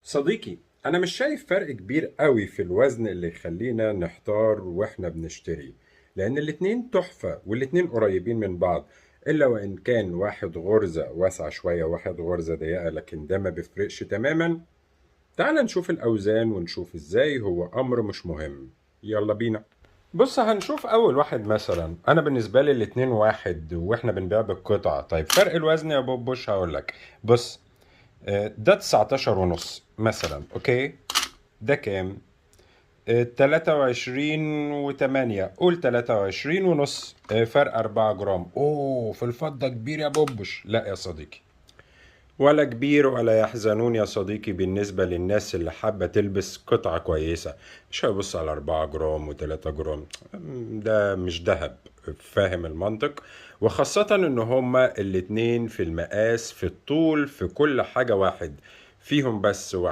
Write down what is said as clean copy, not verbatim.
صديقي، أنا مش شايف فرق كبير قوي في الوزن اللي يخلينا نحتار وإحنا بنشتري، لأن الاتنين تحفة والاتنين قريبين من بعض، إلا وإن كان واحد غرزة واسعة شوية وواحد غرزة ضيقة، لكن ده ما بيفرقش تماما. تعال نشوف الأوزان ونشوف إزاي هو أمر مش مهم. يلا بينا. بص، هنشوف أول واحد. مثلا أنا بالنسبة لي الاتنين واحد وإحنا بنبيع بالقطعة. طيب فرق الوزن يا بوبوش هقولك. بص، ده 19 ونص مثلا، اوكي. ده كام؟ 23 و8، قول 23 ونص. فرق 4 جرام. اوه، في الفضة كبير يا بوبش. لا يا صديقي، ولا كبير ولا يحزنون يا صديقي. بالنسبة للناس اللي حابة تلبس قطعة كويسة، مش هيبص على 4 جرام و3 جرام. ده مش ذهب. فاهم المنطق؟ وخاصة ان هما الاتنين في المقاس، في الطول، في كل حاجة واحد. فيهم بس